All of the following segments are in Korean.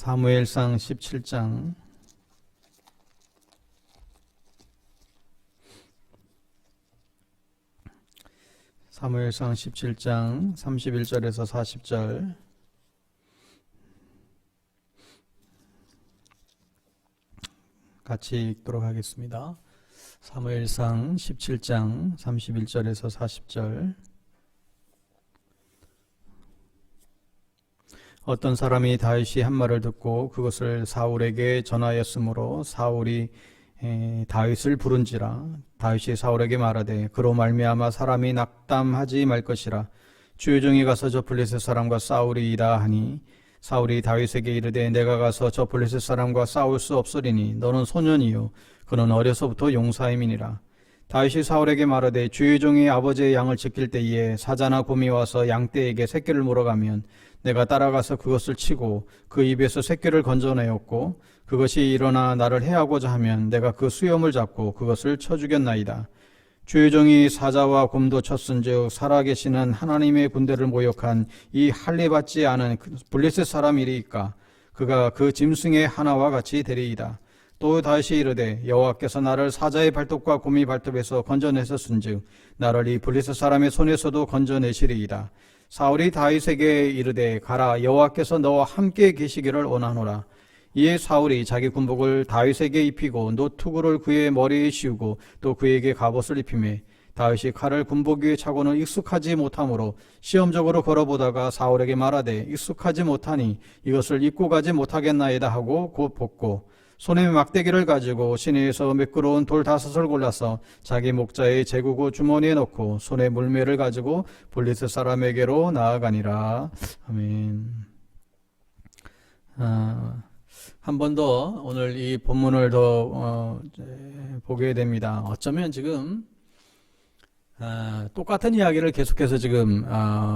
사무엘상 17장 사무엘상 17장 31절에서 40절 같이 읽도록 하겠습니다. 사무엘상 17장 31절에서 40절. 어떤 사람이 다윗이 한 말을 듣고 그것을 사울에게 전하였으므로 사울이 다윗을 부른지라. 다윗이 사울에게 말하되 그로 말미암아 사람이 낙담하지 말 것이라. 주의 종이 가서 저 블레셋 사람과 싸우리이다 하니 사울이 다윗에게 이르되 내가 가서 저 블레셋 사람과 싸울 수 없으리니 너는 소년이요 그는 어려서부터 용사임이니라. 다윗이 사울에게 말하되 주의 종이 아버지의 양을 지킬 때에 사자나 곰이 와서 양떼에게 새끼를 물어가면 내가 따라가서 그것을 치고 그 입에서 새끼를 건져내었고 그것이 일어나 나를 해하고자 하면 내가 그 수염을 잡고 그것을 쳐 죽였나이다. 주의 종이 사자와 곰도 쳤은즉 살아계시는 하나님의 군대를 모욕한 이 할례받지 않은 블레셋 사람이리이까 그가 그 짐승의 하나와 같이 되리이다. 또 다윗이 이르되 여호와께서 나를 사자의 발톱과 곰의 발톱에서 건져내셨은즉 나를 이 블레셋 사람의 손에서도 건져내시리이다. 사울이 다윗에게 이르되 가라 여호와께서 너와 함께 계시기를 원하노라. 이에 사울이 자기 군복을 다윗에게 입히고 노투구를 그의 머리에 씌우고 또 그에게 갑옷을 입히매 다윗이 칼을 군복 위에 차고는 익숙하지 못하므로 시험적으로 걸어보다가 사울에게 말하되 익숙하지 못하니 이것을 입고 가지 못하겠나이다 하고 곧 벗고 손에 막대기를 가지고 시내에서 매끄러운 돌 5을 골라서 자기 목자의 제구고 주머니에 넣고 손에 물매를 가지고 블레셋 사람에게로 나아가니라. 아멘. 한 번 더 오늘 이 본문을 더 보게 됩니다. 어쩌면 지금 똑같은 이야기를 계속해서 지금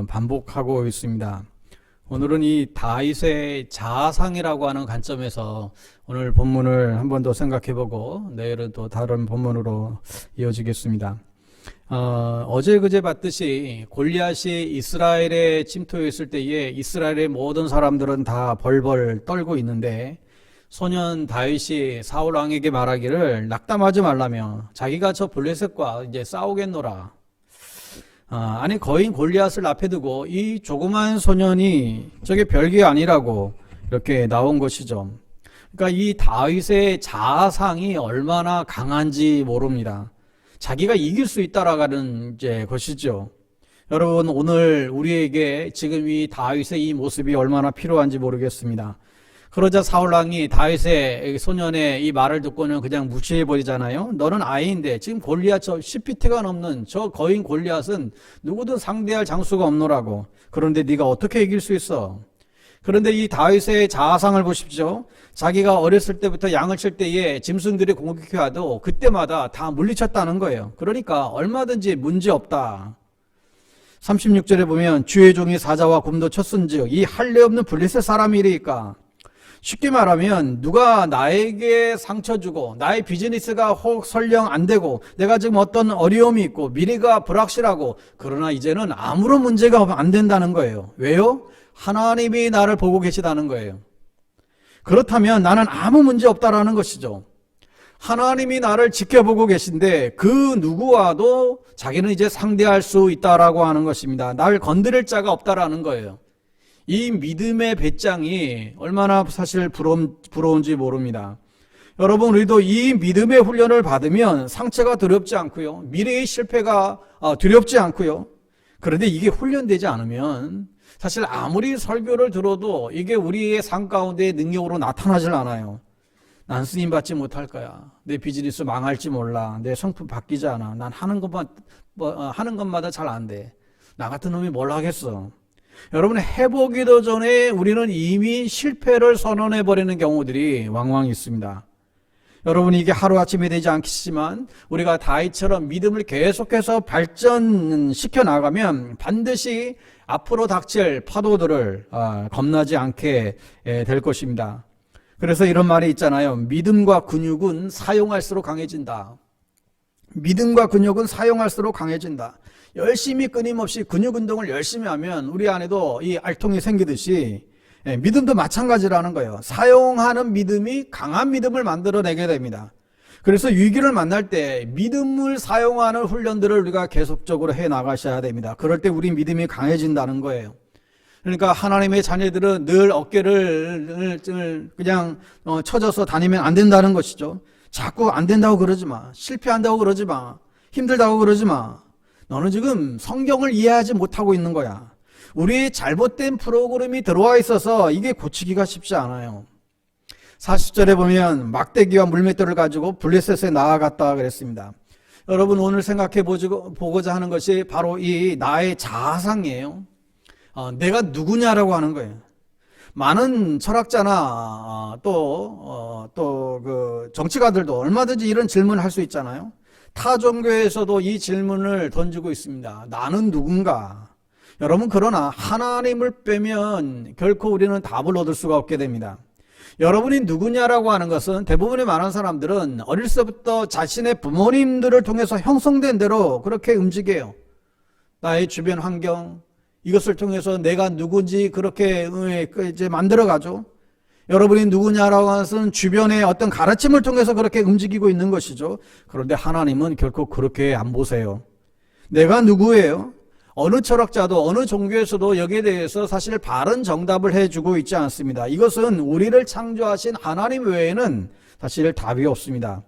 반복하고 있습니다. 오늘은 이 다윗의 자아상이라고 하는 관점에서 오늘 본문을 한 번 더 생각해보고 내일은 또 다른 본문으로 이어지겠습니다. 어제 그제 봤듯이 골리앗이 이스라엘에 침투했을 때에 이스라엘의 모든 사람들은 다 벌벌 떨고 있는데 소년 다윗이 사울 왕에게 말하기를 낙담하지 말라며 자기가 저 블레셋과 이제 싸우겠노라. 아니 거인 골리앗을 앞에 두고 이 조그만 소년이 저게 별게 아니라고 이렇게 나온 것이죠. 그러니까 이 다윗의 자아상이 얼마나 강한지 모릅니다. 자기가 이길 수 있다라는 이제 것이죠. 여러분 오늘 우리에게 지금 이 다윗의 이 모습이 얼마나 필요한지 모르겠습니다. 그러자 사울왕이 다윗의 소년의 이 말을 듣고는 그냥 무시해버리잖아요. 너는 아이인데 지금 골리앗 저 10피트가 넘는 저 거인 골리앗은 누구든 상대할 장수가 없노라고. 그런데 네가 어떻게 이길 수 있어? 그런데 이 다윗의 자아상을 보십시오. 자기가 어렸을 때부터 양을 칠 때에 짐승들이 공격해와도 그때마다 다 물리쳤다는 거예요. 그러니까 얼마든지 문제없다. 36절에 보면 주의 종이 사자와 곰도 쳤은즉 이 할례 없는 블레셋 사람이리까. 쉽게 말하면 누가 나에게 상처 주고 나의 비즈니스가 혹 설령 안 되고 내가 지금 어떤 어려움이 있고 미래가 불확실하고 그러나 이제는 아무런 문제가 안 된다는 거예요. 왜요? 하나님이 나를 보고 계시다는 거예요. 그렇다면 나는 아무 문제 없다라는 것이죠. 하나님이 나를 지켜보고 계신데 그 누구와도 자기는 이제 상대할 수 있다라고 하는 것입니다. 나를 건드릴 자가 없다라는 거예요. 이 믿음의 배짱이 얼마나 사실 부러운지 모릅니다. 여러분 우리도 이 믿음의 훈련을 받으면 상처가 두렵지 않고요. 미래의 실패가 두렵지 않고요. 그런데 이게 훈련되지 않으면 사실 아무리 설교를 들어도 이게 우리의 삶 가운데 능력으로 나타나질 않아요. 난 쓰임 받지 못할 거야. 내 비즈니스 망할지 몰라. 내 성품 바뀌지 않아. 난 하는 것마다 잘 안 돼. 나 같은 놈이 뭘 하겠어. 여러분 해보기도 전에 우리는 이미 실패를 선언해버리는 경우들이 왕왕 있습니다. 여러분 이게 하루아침에 되지 않겠지만 우리가 다윗처럼 믿음을 계속해서 발전시켜 나가면 반드시 앞으로 닥칠 파도들을 겁나지 않게 될 것입니다. 그래서 이런 말이 있잖아요. 믿음과 근육은 사용할수록 강해진다. 믿음과 근육은 사용할수록 강해진다. 열심히 끊임없이 근육 운동을 열심히 하면 우리 안에도 이 알통이 생기듯이 예, 믿음도 마찬가지라는 거예요. 사용하는 믿음이 강한 믿음을 만들어내게 됩니다. 그래서 위기를 만날 때 믿음을 사용하는 훈련들을 우리가 계속적으로 해 나가셔야 됩니다. 그럴 때 우리 믿음이 강해진다는 거예요. 그러니까 하나님의 자녀들은 늘 어깨를 그냥 쳐져서 다니면 안 된다는 것이죠. 자꾸 안 된다고 그러지 마. 실패한다고 그러지 마. 힘들다고 그러지 마. 너는 지금 성경을 이해하지 못하고 있는 거야. 우리의 잘못된 프로그램이 들어와 있어서 이게 고치기가 쉽지 않아요. 40절에 보면 막대기와 물맷돌을 가지고 블레셋에 나아갔다 그랬습니다. 여러분 오늘 생각해 보고자 하는 것이 바로 이 나의 자아상이에요. 내가 누구냐라고 하는 거예요. 많은 철학자나 또 그 정치가들도 얼마든지 이런 질문을 할 수 있잖아요. 타 종교에서도 이 질문을 던지고 있습니다. 나는 누군가? 여러분 그러나 하나님을 빼면 결코 우리는 답을 얻을 수가 없게 됩니다. 여러분이 누구냐라고 하는 것은 대부분의 많은 사람들은 어릴 때부터 자신의 부모님들을 통해서 형성된 대로 그렇게 움직여요. 나의 주변 환경 이것을 통해서 내가 누군지 그렇게 이제 만들어가죠. 여러분이 누구냐라고 하는 것은 주변의 어떤 가르침을 통해서 그렇게 움직이고 있는 것이죠. 그런데 하나님은 결코 그렇게 안 보세요. 내가 누구예요? 어느 철학자도 어느 종교에서도 여기에 대해서 사실 바른 정답을 해주고 있지 않습니다. 이것은 우리를 창조하신 하나님 외에는 사실 답이 없습니다.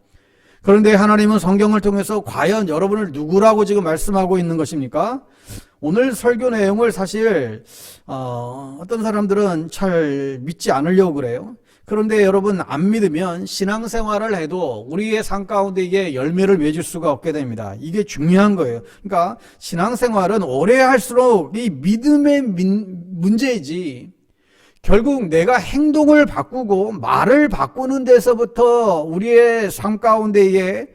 그런데 하나님은 성경을 통해서 과연 여러분을 누구라고 지금 말씀하고 있는 것입니까? 오늘 설교 내용을 사실 어떤 사람들은 잘 믿지 않으려고 그래요. 그런데 여러분 안 믿으면 신앙생활을 해도 우리의 삶 가운데 이게 열매를 맺을 수가 없게 됩니다. 이게 중요한 거예요. 그러니까 신앙생활은 오래 할수록 이 믿음의 문제이지 결국 내가 행동을 바꾸고 말을 바꾸는 데서부터 우리의 삶 가운데에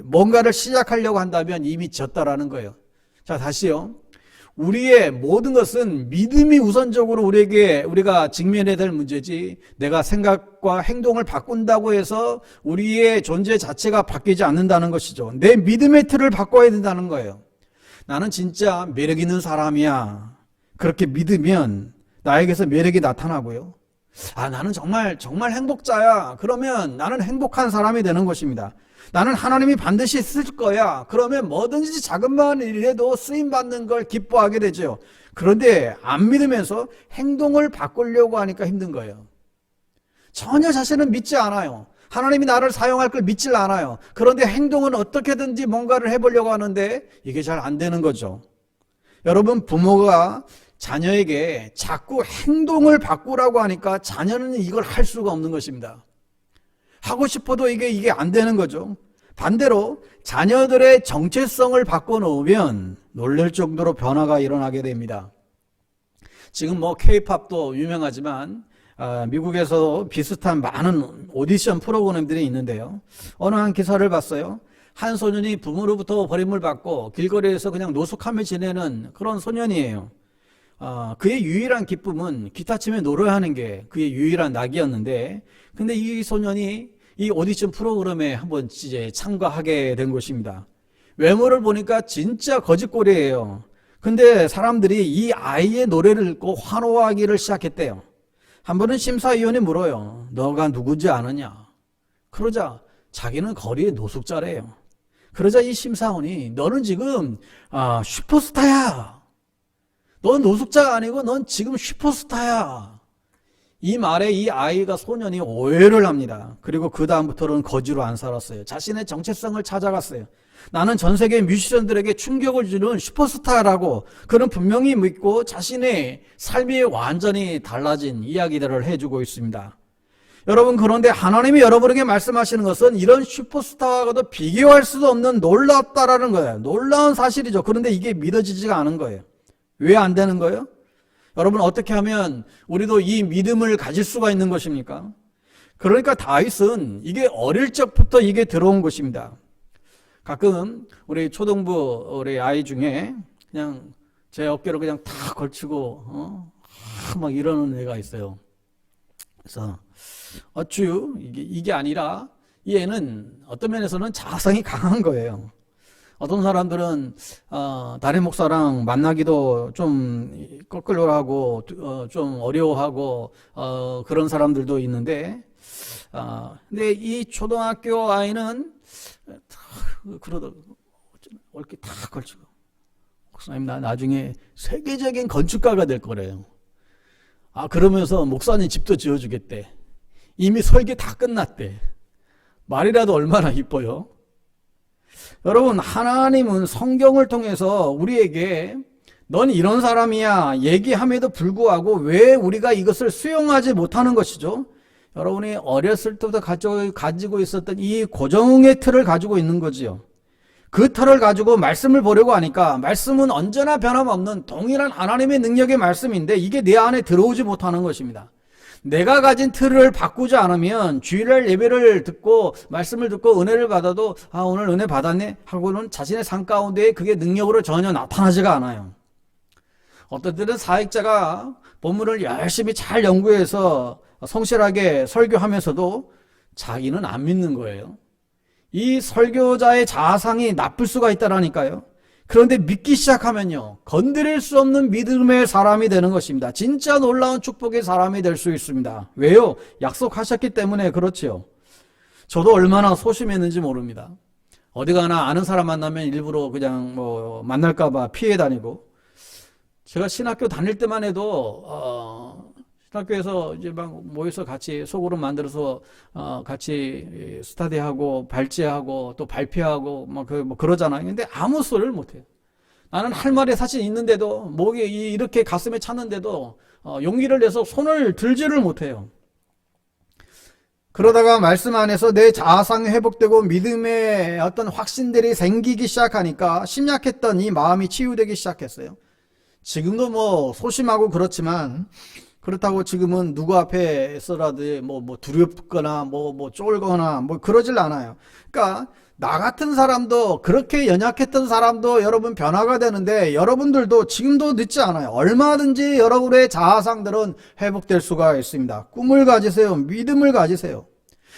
뭔가를 시작하려고 한다면 이미 졌다라는 거예요. 자, 다시요. 우리의 모든 것은 믿음이 우선적으로 우리가 직면해야 될 문제지 내가 생각과 행동을 바꾼다고 해서 우리의 존재 자체가 바뀌지 않는다는 것이죠. 내 믿음의 틀을 바꿔야 된다는 거예요. 나는 진짜 매력 있는 사람이야. 그렇게 믿으면 나에게서 매력이 나타나고요. 나는 정말 행복자야. 그러면 나는 행복한 사람이 되는 것입니다. 나는 하나님이 반드시 쓸 거야. 그러면 뭐든지 작은 일이라도 쓰임받는 걸 기뻐하게 되죠. 그런데 안 믿으면서 행동을 바꾸려고 하니까 힘든 거예요. 전혀 자신은 믿지 않아요. 하나님이 나를 사용할 걸 믿질 않아요. 그런데 행동은 어떻게든지 뭔가를 해보려고 하는데 이게 잘 안 되는 거죠. 여러분 부모가 자녀에게 자꾸 행동을 바꾸라고 하니까 자녀는 이걸 할 수가 없는 것입니다. 하고 싶어도 이게 안 되는 거죠. 반대로 자녀들의 정체성을 바꿔놓으면 놀랄 정도로 변화가 일어나게 됩니다. 지금 K-팝도 유명하지만 미국에서 비슷한 많은 오디션 프로그램들이 있는데요. 어느 한 기사를 봤어요. 한 소년이 부모로부터 버림을 받고 길거리에서 그냥 노숙하며 지내는 그런 소년이에요. 그의 유일한 기쁨은 기타 치며 노래하는 게 그의 유일한 낙이었는데, 근데 이 소년이 이 오디션 프로그램에 한번 이제 참가하게 된 것입니다. 외모를 보니까 진짜 거짓골이에요. 근데 사람들이 이 아이의 노래를 듣고 환호하기를 시작했대요. 한 번은 심사위원이 물어요. 너가 누군지 아느냐? 그러자 자기는 거리의 노숙자래요. 그러자 이 심사원이 너는 지금 슈퍼스타야. 넌 노숙자가 아니고 넌 지금 슈퍼스타야. 이 말에 이 아이가 소년이 오해를 합니다. 그리고 그 다음부터는 거지로 안 살았어요. 자신의 정체성을 찾아갔어요. 나는 전 세계 뮤지션들에게 충격을 주는 슈퍼스타라고 그는 분명히 믿고 자신의 삶이 완전히 달라진 이야기들을 해주고 있습니다. 여러분 그런데 하나님이 여러분에게 말씀하시는 것은 이런 슈퍼스타와도 비교할 수도 없는 놀랍다라는 거예요. 놀라운 사실이죠. 그런데 이게 믿어지지가 않은 거예요. 왜 안 되는 거예요? 여러분 어떻게 하면 우리도 이 믿음을 가질 수가 있는 것입니까? 그러니까 다윗은 이게 어릴 적부터 이게 들어온 것입니다. 가끔 우리 초등부 우리 아이 중에 그냥 제 어깨로 그냥 다 걸치고 막 이러는 애가 있어요. 그래서 어쭈 이게 아니라 이 애는 어떤 면에서는 자아성이 강한 거예요. 어떤 사람들은 담임 목사랑 만나기도 좀 꺼끌려하고 좀 어려워하고 그런 사람들도 있는데 근데 이 초등학교 아이는 그러다 이렇게 다 걸치고 목사님 나 나중에 세계적인 건축가가 될 거래요. 그러면서 목사님 집도 지어주겠대. 이미 설계 다 끝났대. 말이라도 얼마나 이뻐요. 여러분, 하나님은 성경을 통해서 우리에게 넌 이런 사람이야 얘기함에도 불구하고 왜 우리가 이것을 수용하지 못하는 것이죠? 여러분이 어렸을 때부터 가지고 있었던 이 고정의 틀을 가지고 있는 거지요. 그 틀을 가지고 말씀을 보려고 하니까 말씀은 언제나 변함없는 동일한 하나님의 능력의 말씀인데 이게 내 안에 들어오지 못하는 것입니다. 내가 가진 틀을 바꾸지 않으면 주일날 예배를 듣고 말씀을 듣고 은혜를 받아도 오늘 은혜 받았네 하고는 자신의 삶 가운데 그게 능력으로 전혀 나타나지가 않아요. 어떤 때는 사역자가 본문을 열심히 잘 연구해서 성실하게 설교하면서도 자기는 안 믿는 거예요. 이 설교자의 자아상이 나쁠 수가 있다라니까요. 그런데 믿기 시작하면요, 건드릴 수 없는 믿음의 사람이 되는 것입니다. 진짜 놀라운 축복의 사람이 될 수 있습니다. 왜요? 약속하셨기 때문에 그렇지요. 저도 얼마나 소심했는지 모릅니다. 어디 가나 아는 사람 만나면 일부러 그냥 만날까봐 피해 다니고, 제가 신학교 다닐 때만 해도 신학교에서 이제 막 모여서 같이 소그룹 만들어서 같이 스터디하고 발제하고 또 발표하고 그러잖아요. 근데 아무 소리를 못 해요. 나는 할 말이 사실 있는데도 목이 이렇게 가슴에 찼는데도 용기를 내서 손을 들지를 못해요. 그러다가 말씀 안에서 내 자아상이 회복되고 믿음의 어떤 확신들이 생기기 시작하니까 심약했던 이 마음이 치유되기 시작했어요. 지금도 소심하고 그렇지만 그렇다고 지금은 누구 앞에서라도 두렵거나 쫄거나 그러질 않아요. 그러니까 나 같은 사람도 그렇게 연약했던 사람도 여러분 변화가 되는데 여러분들도 지금도 늦지 않아요. 얼마든지 여러분의 자아상들은 회복될 수가 있습니다. 꿈을 가지세요. 믿음을 가지세요.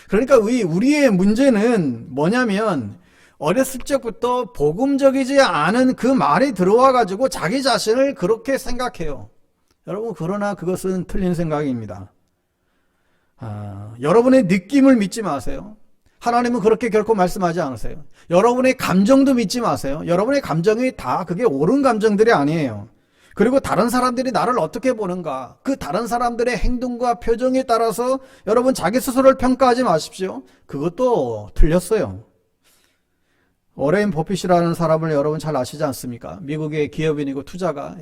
그러니까 우리의 문제는 뭐냐면 어렸을 적부터 복음적이지 않은 그 말이 들어와 가지고 자기 자신을 그렇게 생각해요. 여러분, 그러나 그것은 틀린 생각입니다. 여러분의 느낌을 믿지 마세요. 하나님은 그렇게 결코 말씀하지 않으세요. 여러분의 감정도 믿지 마세요. 여러분의 감정이 다 그게 옳은 감정들이 아니에요. 그리고 다른 사람들이 나를 어떻게 보는가, 그 다른 사람들의 행동과 표정에 따라서 여러분 자기 스스로를 평가하지 마십시오. 그것도 틀렸어요. 워렌 버핏이라는 사람을 여러분 잘 아시지 않습니까? 미국의 기업인이고 투자가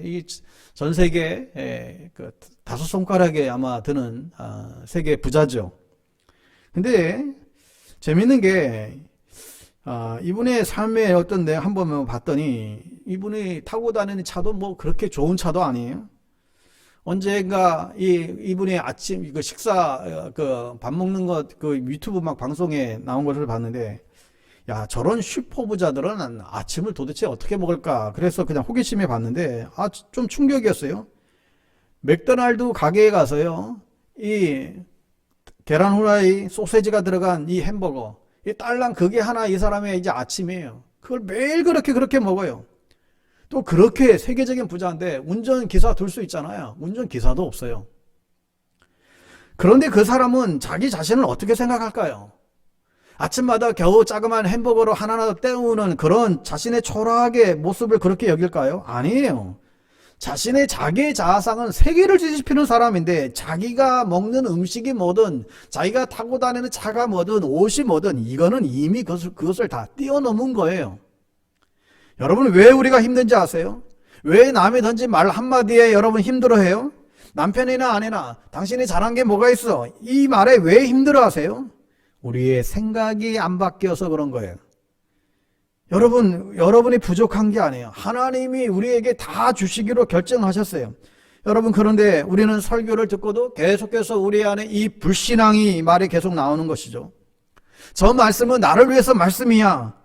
전 세계 그 5손가락에 아마 드는 세계 부자죠. 근데 재밌는 게 이분의 삶의 어떤 내 한번 봤더니 이분이 타고 다니는 차도 그렇게 좋은 차도 아니에요. 언젠가 이분의 아침 식사 밥 먹는 것 유튜브 방송에 나온 것을 봤는데, 야, 저런 슈퍼부자들은 아침을 도대체 어떻게 먹을까? 그래서 그냥 호기심에 봤는데, 좀 충격이었어요. 맥도날드 가게에 가서요, 이 계란 후라이, 소세지가 들어간 이 햄버거, 이 딸랑 그게 하나 이 사람의 이제 아침이에요. 그걸 매일 그렇게 먹어요. 또 그렇게 세계적인 부자인데 운전기사 둘 수 있잖아요. 운전기사도 없어요. 그런데 그 사람은 자기 자신을 어떻게 생각할까요? 아침마다 겨우 자그마한 햄버거로 하나하나 때우는 그런 자신의 초라하게 모습을 그렇게 여길까요? 아니에요. 자신의 자기의 자아상은 세계를 뒤집히는 사람인데 자기가 먹는 음식이 뭐든 자기가 타고 다니는 차가 뭐든 옷이 뭐든 이거는 이미 그것을 다 뛰어넘은 거예요. 여러분, 왜 우리가 힘든지 아세요? 왜 남이 던진 말 한마디에 여러분 힘들어해요? 남편이나 아내나 당신이 잘한 게 뭐가 있어? 이 말에 왜 힘들어하세요? 우리의 생각이 안 바뀌어서 그런 거예요. 여러분이 부족한 게 아니에요. 하나님이 우리에게 다 주시기로 결정하셨어요. 여러분, 그런데 우리는 설교를 듣고도 계속해서 우리 안에 이 불신앙이 말이 계속 나오는 것이죠. 저 말씀은 나를 위해서 말씀이야.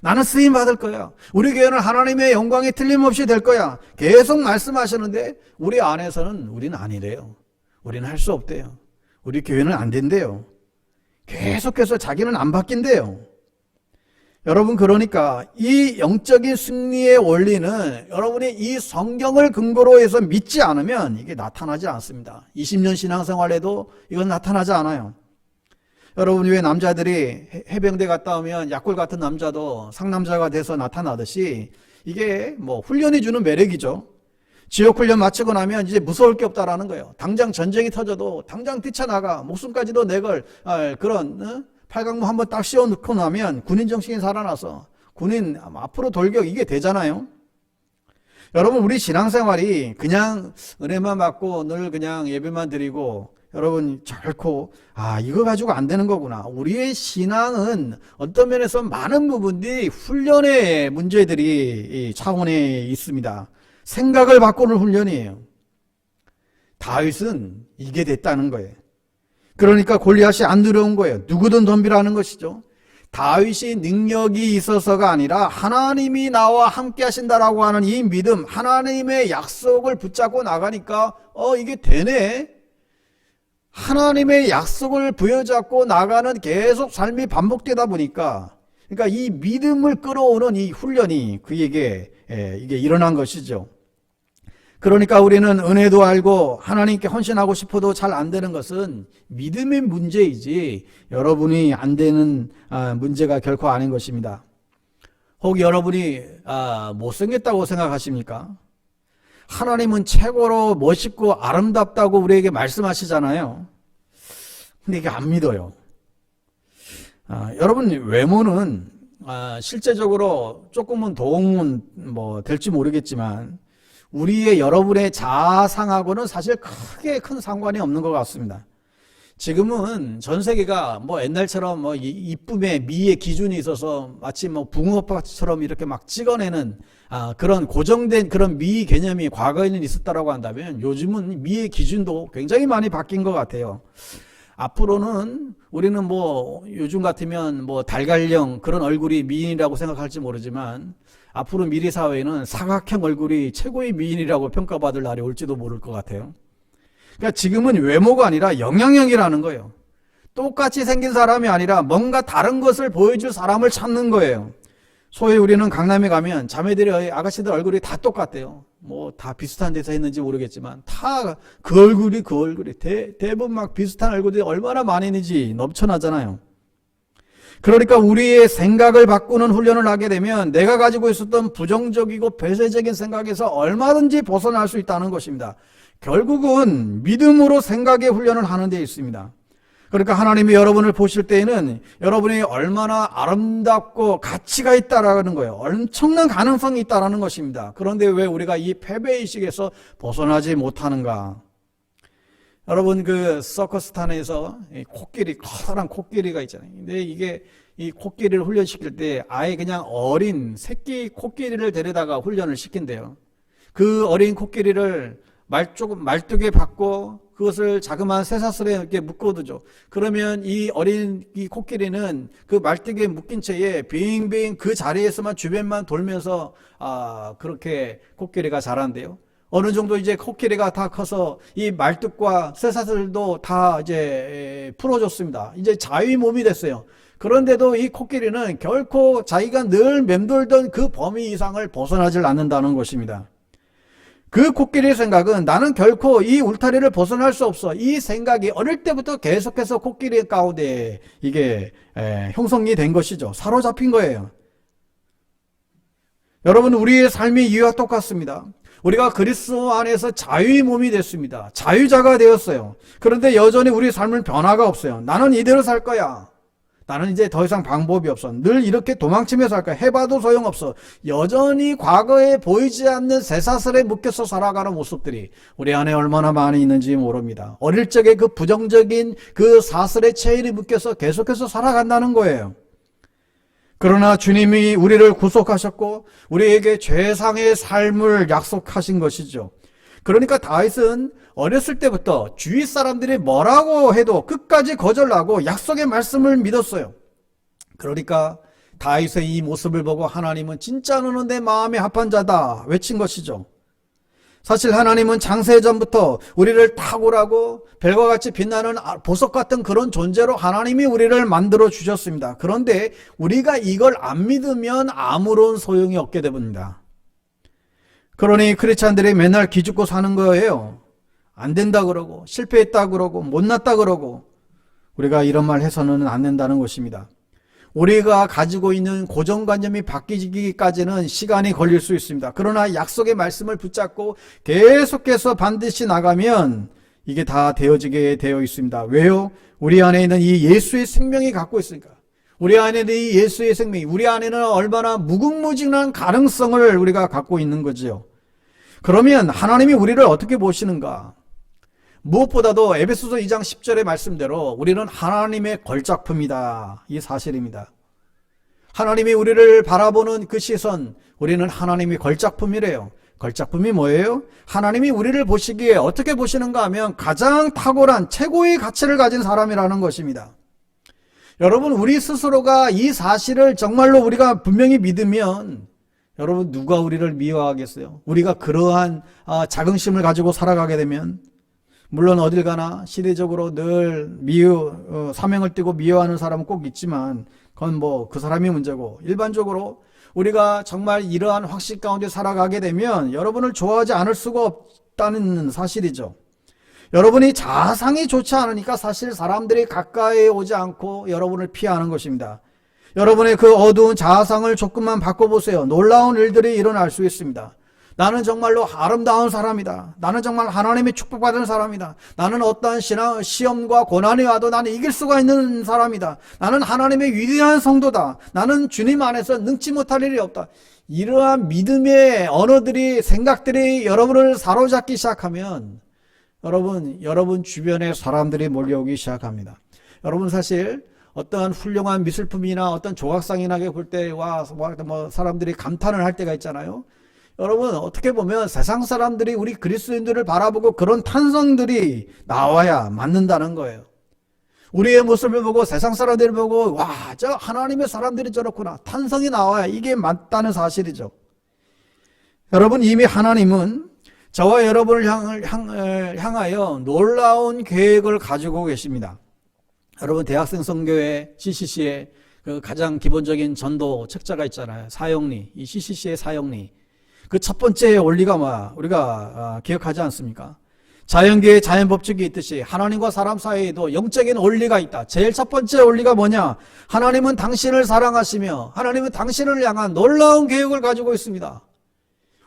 나는 쓰임 받을 거야. 우리 교회는 하나님의 영광이 틀림없이 될 거야. 계속 말씀하시는데 우리 안에서는 우리는 아니래요. 우리는 할 수 없대요. 우리 교회는 안 된대요. 계속해서 자기는 안 바뀐대요. 여러분, 그러니까 이 영적인 승리의 원리는 여러분이 이 성경을 근거로 해서 믿지 않으면 이게 나타나지 않습니다. 20년 신앙생활에도 이건 나타나지 않아요. 여러분이 왜 남자들이 해병대 갔다 오면 약골 같은 남자도 상남자가 돼서 나타나듯이 이게 뭐 훈련이 주는 매력이죠. 지역훈련 마치고 나면 이제 무서울 게 없다라는 거예요. 당장 전쟁이 터져도 당장 뛰쳐나가 목숨까지도 내걸 그런 팔강무 한번 딱 씌워놓고 나면 군인 정신이 살아나서 군인 앞으로 돌격 이게 되잖아요. 여러분, 우리 신앙생활이 그냥 은혜만 받고 늘 그냥 예배만 드리고 여러분 결코 이거 가지고 안 되는 거구나. 우리의 신앙은 어떤 면에서 많은 부분들이 훈련의 문제들이 이 차원에 있습니다. 생각을 바꾸는 훈련이에요. 다윗은 이게 됐다는 거예요. 그러니까 골리앗이 안 두려운 거예요. 누구든 덤비라는 것이죠. 다윗이 능력이 있어서가 아니라 하나님이 나와 함께 하신다라고 하는 이 믿음, 하나님의 약속을 붙잡고 나가니까 이게 되네. 하나님의 약속을 부여잡고 나가는 계속 삶이 반복되다 보니까, 그러니까 이 믿음을 끌어오는 이 훈련이 그에게 이게 일어난 것이죠. 그러니까 우리는 은혜도 알고 하나님께 헌신하고 싶어도 잘 안 되는 것은 믿음의 문제이지 여러분이 안 되는 문제가 결코 아닌 것입니다. 혹 여러분이 못생겼다고 생각하십니까? 하나님은 최고로 멋있고 아름답다고 우리에게 말씀하시잖아요. 근데 이게 안 믿어요. 여러분, 외모는 실제적으로 조금은 도움은 뭐 될지 모르겠지만 우리의 여러분의 자아상하고는 사실 크게 큰 상관이 없는 것 같습니다. 지금은 전 세계가 뭐 옛날처럼 뭐 이쁨의 미의 기준이 있어서 마치 뭐 붕어빵처럼 이렇게 막 찍어내는 그런 고정된 그런 미 개념이 과거에는 있었다라고 한다면 요즘은 미의 기준도 굉장히 많이 바뀐 것 같아요. 앞으로는 우리는 뭐 요즘 같으면 뭐 달걀형 그런 얼굴이 미인이라고 생각할지 모르지만 앞으로 미래 사회에는 사각형 얼굴이 최고의 미인이라고 평가받을 날이 올지도 모를 것 같아요. 그러니까 지금은 외모가 아니라 영향력이라는 거예요. 똑같이 생긴 사람이 아니라 뭔가 다른 것을 보여줄 사람을 찾는 거예요. 소위 우리는 강남에 가면 자매들의 아가씨들 얼굴이 다 똑같대요. 뭐 다 비슷한 데서 했는지 모르겠지만 다 그 얼굴이 대부분 막 비슷한 얼굴이 얼마나 많이 있는지 넘쳐나잖아요. 그러니까 우리의 생각을 바꾸는 훈련을 하게 되면 내가 가지고 있었던 부정적이고 배세적인 생각에서 얼마든지 벗어날 수 있다는 것입니다. 결국은 믿음으로 생각의 훈련을 하는 데 있습니다. 그러니까 하나님이 여러분을 보실 때에는 여러분이 얼마나 아름답고 가치가 있다라는 거예요. 엄청난 가능성이 있다라는 것입니다. 그런데 왜 우리가 이 패배의식에서 벗어나지 못하는가? 여러분, 그 서커스탄에서 커다란 코끼리가 있잖아요. 근데 이게 이 코끼리를 훈련시킬 때 아예 그냥 어린 새끼 코끼리를 데려다가 훈련을 시킨대요. 그 어린 코끼리를 말뚝에 박고 그것을 자그마한 쇠사슬에 이렇게 묶어두죠. 그러면 이 어린 이 코끼리는 그 말뚝에 묶인 채에 빙빙 그 자리에서만 주변만 돌면서 그렇게 코끼리가 자란대요. 어느 정도 이제 코끼리가 다 커서 이 말뚝과 쇠사슬도 다 이제 풀어줬습니다. 이제 자유의 몸이 됐어요. 그런데도 이 코끼리는 결코 자기가 늘 맴돌던 그 범위 이상을 벗어나질 않는다는 것입니다. 그 코끼리의 생각은 나는 결코 이 울타리를 벗어날 수 없어. 이 생각이 어릴 때부터 계속해서 코끼리 가운데 이게 형성이 된 것이죠. 사로잡힌 거예요. 여러분, 우리의 삶이 이와 똑같습니다. 우리가 그리스도 안에서 자유의 몸이 됐습니다. 자유자가 되었어요. 그런데 여전히 우리 삶은 변화가 없어요. 나는 이대로 살 거야. 나는 이제 더 이상 방법이 없어. 늘 이렇게 도망치면서 살 거야. 해봐도 소용없어. 여전히 과거에 보이지 않는 쇠사슬에 묶여서 살아가는 모습들이 우리 안에 얼마나 많이 있는지 모릅니다. 어릴 적에 그 부정적인 그 사슬의 체인이 묶여서 계속해서 살아간다는 거예요. 그러나 주님이 우리를 구속하셨고 우리에게 최상의 삶을 약속하신 것이죠. 그러니까 다윗은 어렸을 때부터 주위 사람들이 뭐라고 해도 끝까지 거절하고 약속의 말씀을 믿었어요. 그러니까 다윗의 이 모습을 보고 하나님은 진짜 너는 내 마음에 합한 자다 외친 것이죠. 사실 하나님은 창세전부터 우리를 탁월하고 별과 같이 빛나는 보석 같은 그런 존재로 하나님이 우리를 만들어 주셨습니다. 그런데 우리가 이걸 안 믿으면 아무런 소용이 없게 됩니다. 그러니 크리스찬들이 맨날 기죽고 사는 거예요. 안 된다 그러고 실패했다 그러고 못났다 그러고 우리가 이런 말 해서는 안 된다는 것입니다. 우리가 가지고 있는 고정관념이 바뀌기까지는 시간이 걸릴 수 있습니다. 그러나 약속의 말씀을 붙잡고 계속해서 반드시 나가면 이게 다 되어지게 되어 있습니다. 왜요? 우리 안에 있는 이 예수의 생명이 갖고 있으니까. 우리 안에 있는 이 예수의 생명이 우리 안에는 얼마나 무궁무진한 가능성을 우리가 갖고 있는 거죠. 그러면 하나님이 우리를 어떻게 보시는가? 무엇보다도 에베소서 2장 10절의 말씀대로 우리는 하나님의 걸작품이다. 이 사실입니다. 하나님이 우리를 바라보는 그 시선, 우리는 하나님의 걸작품이래요. 걸작품이 뭐예요? 하나님이 우리를 보시기에 어떻게 보시는가 하면 가장 탁월한 최고의 가치를 가진 사람이라는 것입니다. 여러분, 우리 스스로가 이 사실을 정말로 우리가 분명히 믿으면 여러분 누가 우리를 미워하겠어요? 우리가 그러한 자긍심을 가지고 살아가게 되면 물론 어딜 가나 시대적으로 늘 사명을 띠고 미워하는 사람은 꼭 있지만 그건 뭐 그 사람이 문제고 일반적으로 우리가 정말 이러한 확신 가운데 살아가게 되면 여러분을 좋아하지 않을 수가 없다는 사실이죠. 여러분이 자상이 좋지 않으니까 사실 사람들이 가까이 오지 않고 여러분을 피하는 것입니다. 여러분의 그 어두운 자아상을 조금만 바꿔보세요. 놀라운 일들이 일어날 수 있습니다. 나는 정말로 아름다운 사람이다. 나는 정말 하나님의 축복받은 사람이다. 나는 어떠한 시험과 고난이 와도 나는 이길 수가 있는 사람이다. 나는 하나님의 위대한 성도다. 나는 주님 안에서 능치 못할 일이 없다. 이러한 믿음의 언어들이, 생각들이 여러분을 사로잡기 시작하면 여러분 주변에 사람들이 몰려오기 시작합니다. 여러분 사실 어떠한 훌륭한 미술품이나 어떤 조각상이나 볼 때와 뭐 사람들이 감탄을 할 때가 있잖아요. 여러분 어떻게 보면 세상 사람들이 우리 그리스도인들을 바라보고 그런 탄성들이 나와야 맞는다는 거예요. 우리의 모습을 보고 세상 사람들을 보고 와, 저 하나님의 사람들이 저렇구나. 탄성이 나와야 이게 맞다는 사실이죠. 여러분 이미 하나님은 저와 여러분을 향하여 놀라운 계획을 가지고 계십니다. 여러분 대학생 선교회 CCC의 그 가장 기본적인 전도 책자가 있잖아요. 사형리. 이 CCC의 사형리. 그 첫 번째 원리가 뭐야? 우리가 기억하지 않습니까? 자연계의 자연법칙이 있듯이 하나님과 사람 사이에도 영적인 원리가 있다. 제일 첫 번째 원리가 뭐냐? 하나님은 당신을 사랑하시며 하나님은 당신을 향한 놀라운 계획을 가지고 있습니다.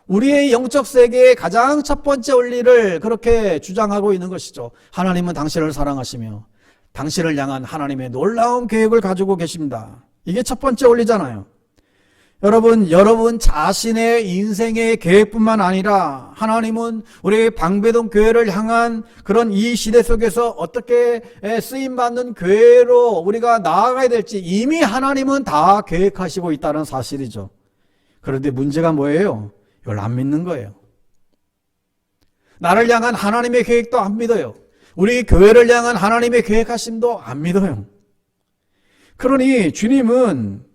우리의 영적 세계의 가장 첫 번째 원리를 그렇게 주장하고 있는 것이죠. 하나님은 당신을 사랑하시며 당신을 향한 하나님의 놀라운 계획을 가지고 계십니다. 이게 첫 번째 원리잖아요. 여러분 자신의 인생의 계획뿐만 아니라 하나님은 우리 방배동 교회를 향한 그런 이 시대 속에서 어떻게 쓰임받는 교회로 우리가 나아가야 될지 이미 하나님은 다 계획하시고 있다는 사실이죠. 그런데 문제가 뭐예요? 이걸 안 믿는 거예요. 나를 향한 하나님의 계획도 안 믿어요. 우리 교회를 향한 하나님의 계획하심도 안 믿어요. 그러니 주님은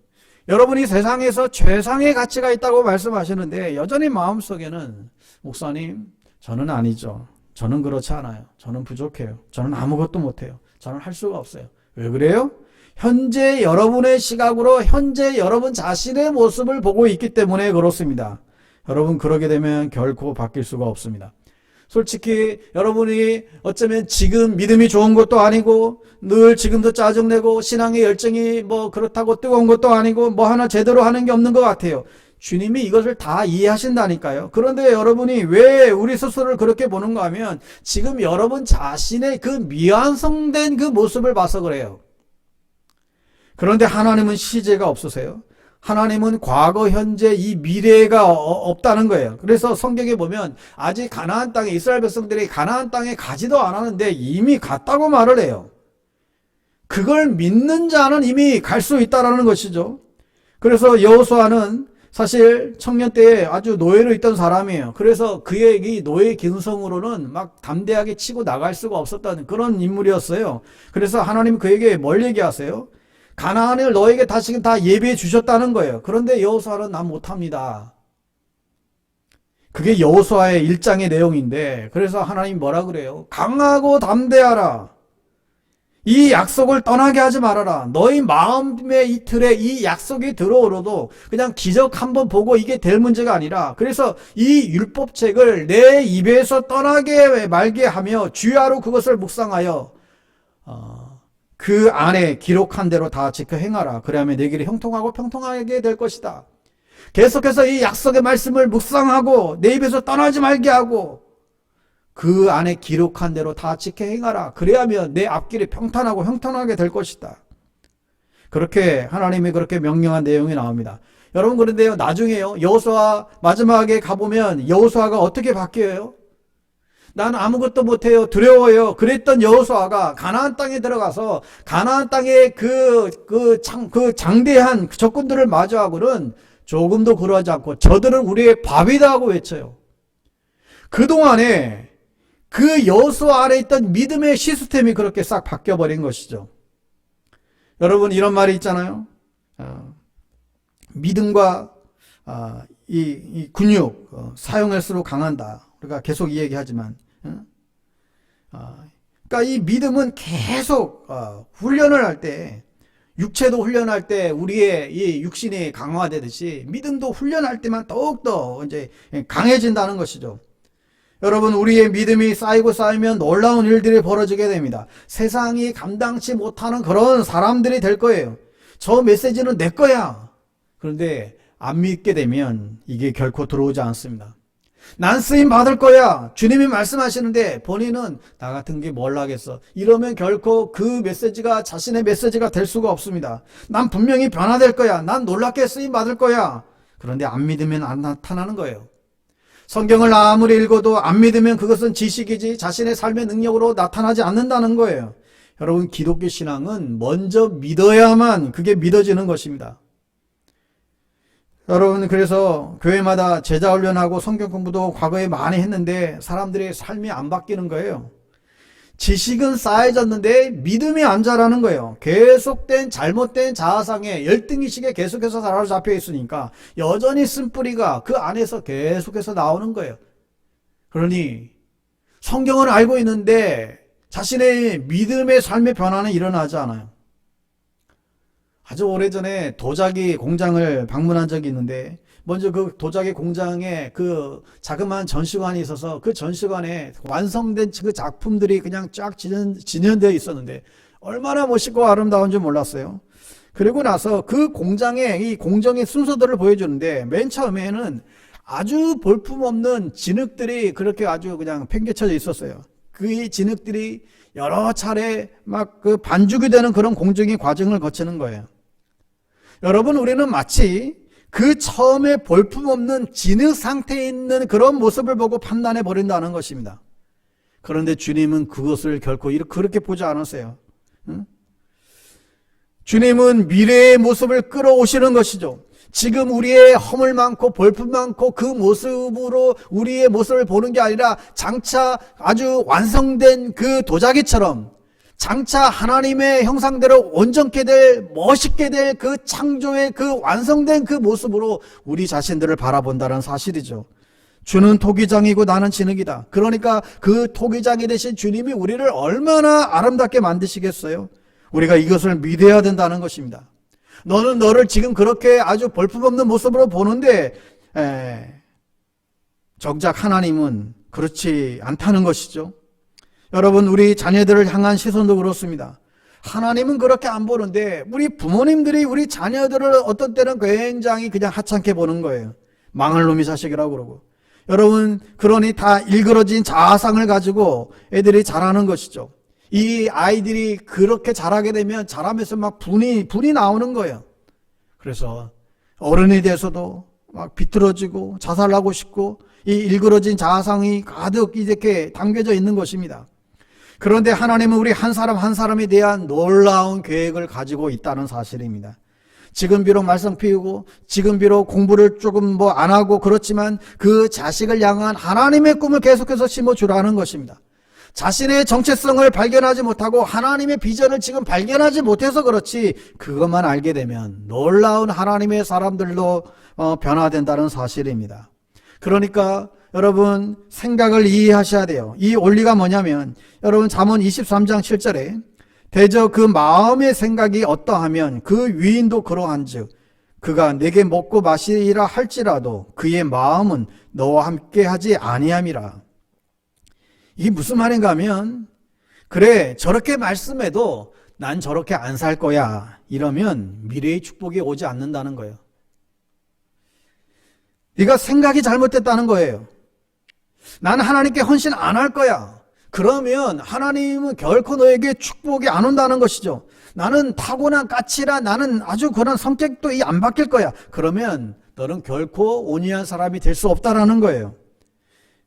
여러분이 세상에서 최상의 가치가 있다고 말씀하시는데 여전히 마음속에는 목사님 저는 아니죠. 저는 그렇지 않아요. 저는 부족해요. 저는 아무것도 못해요. 저는 할 수가 없어요. 왜 그래요? 현재 여러분의 시각으로 현재 여러분 자신의 모습을 보고 있기 때문에 그렇습니다. 여러분 그러게 되면 결코 바뀔 수가 없습니다. 솔직히 여러분이 어쩌면 지금 믿음이 좋은 것도 아니고 늘 지금도 짜증내고 신앙의 열정이 뭐 그렇다고 뜨거운 것도 아니고 뭐 하나 제대로 하는 게 없는 것 같아요. 주님이 이것을 다 이해하신다니까요. 그런데 여러분이 왜 우리 스스로를 그렇게 보는가 하면 지금 여러분 자신의 그 미완성된 그 모습을 봐서 그래요. 그런데 하나님은 시제가 없으세요. 하나님은 과거, 현재, 이 미래가 없다는 거예요. 그래서 성경에 보면 아직 가나안 땅에 이스라엘 백성들이 가나안 땅에 가지도 않았는데 이미 갔다고 말을 해요. 그걸 믿는 자는 이미 갈 수 있다는 것이죠. 그래서 여호수아는 사실 청년 때 아주 노예로 있던 사람이에요. 그래서 그의 이 노예 기능성으로는 막 담대하게 치고 나갈 수가 없었다는 그런 인물이었어요. 그래서 하나님 그에게 뭘 얘기하세요? 가나안을 너에게 다시금 다 예비해 주셨다는 거예요. 그런데 여호수아는 난 못합니다. 그게 여호수아의 1장의 내용인데, 그래서 하나님 뭐라 그래요? 강하고 담대하라. 이 약속을 떠나게 하지 말아라. 너희 마음의 이 틀에 이 약속이 들어오러도 그냥 기적 한번 보고 이게 될 문제가 아니라, 그래서 이 율법책을 내 입에서 떠나게 말게 하며 주야로 그것을 묵상하여 그 안에 기록한 대로 다 지켜 행하라. 그래야면 내 길이 형통하고 평통하게 될 것이다. 계속해서 이 약속의 말씀을 묵상하고 내 입에서 떠나지 말게 하고 그 안에 기록한 대로 다 지켜 행하라. 그래야면 내 앞길이 평탄하고 형통하게 될 것이다. 그렇게 하나님이 그렇게 명령한 내용이 나옵니다. 여러분, 그런데요, 나중에요, 여호수아 마지막에 가보면 여호수아가 어떻게 바뀌어요? 난 아무것도 못해요, 두려워요, 그랬던 여호수아가 가나안 땅에 들어가서 가나안 땅의 그 장대한 적군들을 마주하고는 조금도 그러하지 않고 저들은 우리의 밥이다 하고 외쳐요. 그동안에 그 여호수아 안에 있던 믿음의 시스템이 그렇게 싹 바뀌어버린 것이죠. 여러분, 이런 말이 있잖아요. 믿음과 이 근육 사용할수록 강한다. 우리가 계속 이 얘기하지만, 그러니까 이 믿음은 계속 훈련을 할 때, 육체도 훈련할 때 우리의 이 육신이 강화되듯이 믿음도 훈련할 때만 더욱더 이제 강해진다는 것이죠. 여러분, 우리의 믿음이 쌓이고 쌓이면 놀라운 일들이 벌어지게 됩니다. 세상이 감당치 못하는 그런 사람들이 될 거예요. 저 메시지는 내 거야. 그런데 안 믿게 되면 이게 결코 들어오지 않습니다. 난 쓰임 받을 거야. 주님이 말씀하시는데 본인은 나 같은 게 뭘 하겠어. 이러면 결코 그 메시지가 자신의 메시지가 될 수가 없습니다. 난 분명히 변화될 거야. 난 놀랍게 쓰임 받을 거야. 그런데 안 믿으면 안 나타나는 거예요. 성경을 아무리 읽어도 안 믿으면 그것은 지식이지 자신의 삶의 능력으로 나타나지 않는다는 거예요. 여러분, 기독교 신앙은 먼저 믿어야만 그게 믿어지는 것입니다. 여러분, 그래서 교회마다 제자 훈련하고 성경 공부도 과거에 많이 했는데 사람들의 삶이 안 바뀌는 거예요. 지식은 쌓여졌는데 믿음이 안 자라는 거예요. 계속된 잘못된 자아상에 열등의식에 계속해서 사로잡혀 있으니까 여전히 쓴뿌리가 그 안에서 계속해서 나오는 거예요. 그러니 성경을 알고 있는데 자신의 믿음의 삶의 변화는 일어나지 않아요. 아주 오래전에 도자기 공장을 방문한 적이 있는데, 먼저 그 도자기 공장에 그 자그마한 전시관이 있어서 그 전시관에 완성된 그 작품들이 그냥 쫙 진연되어 있었는데 얼마나 멋있고 아름다운 줄 몰랐어요. 그리고 나서 그 공장의 이 공정의 순서들을 보여주는데 맨 처음에는 아주 볼품없는 진흙들이 그렇게 아주 그냥 팽개쳐져 있었어요. 그 진흙들이 여러 차례 막 그 반죽이 되는 그런 공정의 과정을 거치는 거예요. 여러분, 우리는 마치 그 처음에 볼품없는 진흙 상태에 있는 그런 모습을 보고 판단해 버린다는 것입니다. 그런데 주님은 그것을 결코 그렇게 보지 않으세요. 주님은 미래의 모습을 끌어오시는 것이죠. 지금 우리의 허물 많고 볼품 많고 그 모습으로 우리의 모습을 보는 게 아니라 장차 아주 완성된 그 도자기처럼 장차 하나님의 형상대로 온전케 될, 멋있게 될 그 창조의 그 완성된 그 모습으로 우리 자신들을 바라본다는 사실이죠. 주는 토기장이고 나는 진흙이다. 그러니까 그 토기장이 되신 주님이 우리를 얼마나 아름답게 만드시겠어요? 우리가 이것을 믿어야 된다는 것입니다. 너는 너를 지금 그렇게 아주 볼품없는 모습으로 보는데 정작 하나님은 그렇지 않다는 것이죠. 여러분, 우리 자녀들을 향한 시선도 그렇습니다. 하나님은 그렇게 안 보는데 우리 부모님들이 우리 자녀들을 어떤 때는 굉장히 그냥 하찮게 보는 거예요. 망할 놈이 자식이라고 그러고. 여러분, 그러니 다 일그러진 자아상을 가지고 애들이 자라는 것이죠. 이 아이들이 그렇게 자라게 되면 자라면서 막 분이 나오는 거예요. 그래서 어른이 돼서도 막 비틀어지고 자살하고 싶고 이 일그러진 자아상이 가득 이렇게 담겨져 있는 것입니다. 그런데 하나님은 우리 한 사람 한 사람에 대한 놀라운 계획을 가지고 있다는 사실입니다. 지금 비록 말썽 피우고 지금 비록 공부를 조금 안 하고 그렇지만 그 자식을 향한 하나님의 꿈을 계속해서 심어주라는 것입니다. 자신의 정체성을 발견하지 못하고 하나님의 비전을 지금 발견하지 못해서 그렇지, 그것만 알게 되면 놀라운 하나님의 사람들로 변화된다는 사실입니다. 그러니까 여러분 생각을 이해하셔야 돼요. 이 원리가 뭐냐면 여러분 잠언 23장 7절에 대저 그 마음의 생각이 어떠하면 그 위인도 그러한즉 그가 내게 먹고 마시리라 할지라도 그의 마음은 너와 함께 하지 아니함이라. 이게 무슨 말인가 하면 그래 저렇게 말씀해도 난 저렇게 안 살 거야 이러면 미래의 축복이 오지 않는다는 거예요. 네가 생각이 잘못됐다는 거예요. 나는 하나님께 헌신 안 할 거야. 그러면 하나님은 결코 너에게 축복이 안 온다는 것이죠. 나는 타고난 까칠한 나는 아주 그런 성격도 안 바뀔 거야. 그러면 너는 결코 온유한 사람이 될 수 없다라는 거예요.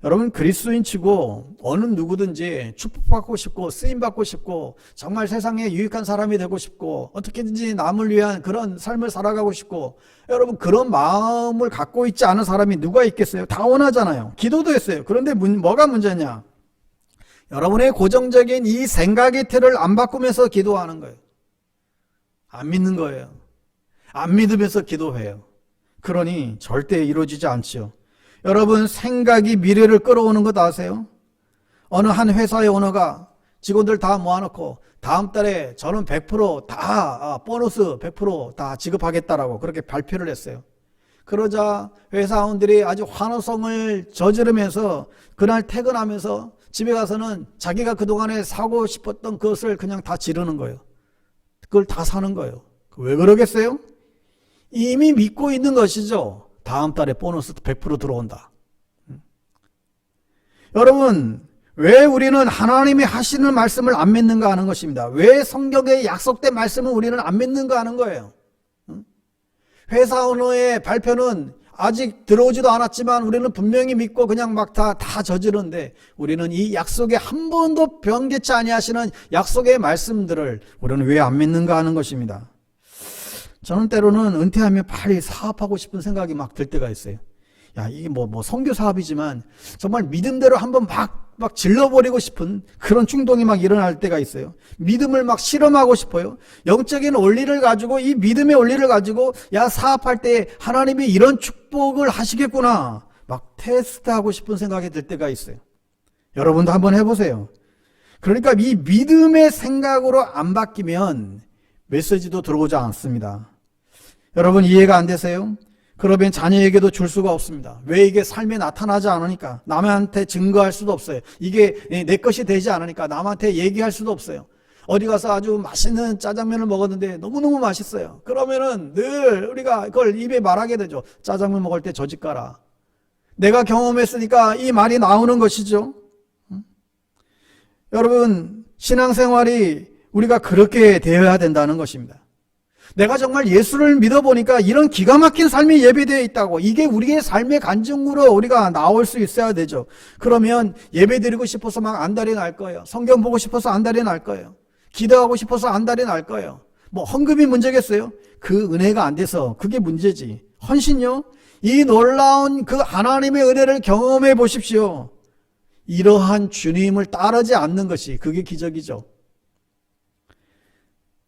여러분 그리스도인 치고 어느 누구든지 축복받고 싶고 쓰임받고 싶고 정말 세상에 유익한 사람이 되고 싶고 어떻게든지 남을 위한 그런 삶을 살아가고 싶고 여러분 그런 마음을 갖고 있지 않은 사람이 누가 있겠어요? 다 원하잖아요. 기도도 했어요. 그런데 뭐가 문제냐? 여러분의 고정적인 이 생각의 틀을 안 바꾸면서 기도하는 거예요. 안 믿는 거예요. 안 믿으면서 기도해요. 그러니 절대 이루어지지 않죠. 여러분 생각이 미래를 끌어오는 것 아세요? 어느 한 회사의 오너가 직원들 다 모아놓고 다음 달에 저는 100% 보너스 100% 지급하겠다라고 그렇게 발표를 했어요. 그러자 회사원들이 아주 환호성을 저지르면서 그날 퇴근하면서 집에 가서는 자기가 그동안에 사고 싶었던 것을 그냥 다 지르는 거예요. 그걸 다 사는 거예요. 왜 그러겠어요? 이미 믿고 있는 것이죠. 다음 달에 보너스 100% 들어온다. 여러분 왜 우리는 하나님이 하시는 말씀을 안 믿는가 하는 것입니다. 왜 성경에 약속된 말씀을 우리는 안 믿는가 하는 거예요. 회사 오너의 발표는 아직 들어오지도 않았지만 우리는 분명히 믿고 그냥 막 다 저지르는데 우리는 이 약속에 한 번도 변개치 아니하시는 약속의 말씀들을 우리는 왜 안 믿는가 하는 것입니다. 저는 때로는 은퇴하면 빨리 사업하고 싶은 생각이 막 들 때가 있어요. 야, 이게 뭐 선교 사업이지만 정말 믿음대로 한번 막 질러버리고 싶은 그런 충동이 막 일어날 때가 있어요. 믿음을 막 실험하고 싶어요. 영적인 원리를 가지고 이 믿음의 원리를 가지고 야, 사업할 때 하나님이 이런 축복을 하시겠구나. 막 테스트하고 싶은 생각이 들 때가 있어요. 여러분도 한번 해보세요. 그러니까 이 믿음의 생각으로 안 바뀌면 메시지도 들어오지 않습니다. 여러분 이해가 안 되세요? 그러면 자녀에게도 줄 수가 없습니다. 왜? 이게 삶에 나타나지 않으니까. 남한테 증거할 수도 없어요. 이게 내 것이 되지 않으니까 남한테 얘기할 수도 없어요. 어디 가서 아주 맛있는 짜장면을 먹었는데 너무너무 맛있어요. 그러면은 늘 우리가 그걸 입에 말하게 되죠. 짜장면 먹을 때 저 집 가라. 내가 경험했으니까 이 말이 나오는 것이죠. 여러분 신앙생활이 우리가 그렇게 되어야 된다는 것입니다. 내가 정말 예수를 믿어보니까 이런 기가 막힌 삶이 예배되어 있다고. 이게 우리의 삶의 간증으로 우리가 나올 수 있어야 되죠. 그러면 예배드리고 싶어서 막 안달이 날 거예요. 성경 보고 싶어서 안달이 날 거예요. 기도하고 싶어서 안달이 날 거예요. 뭐 헌금이 문제겠어요? 그 은혜가 안 돼서 그게 문제지. 헌신요? 이 놀라운 그 하나님의 은혜를 경험해 보십시오. 이러한 주님을 따르지 않는 것이 그게 기적이죠.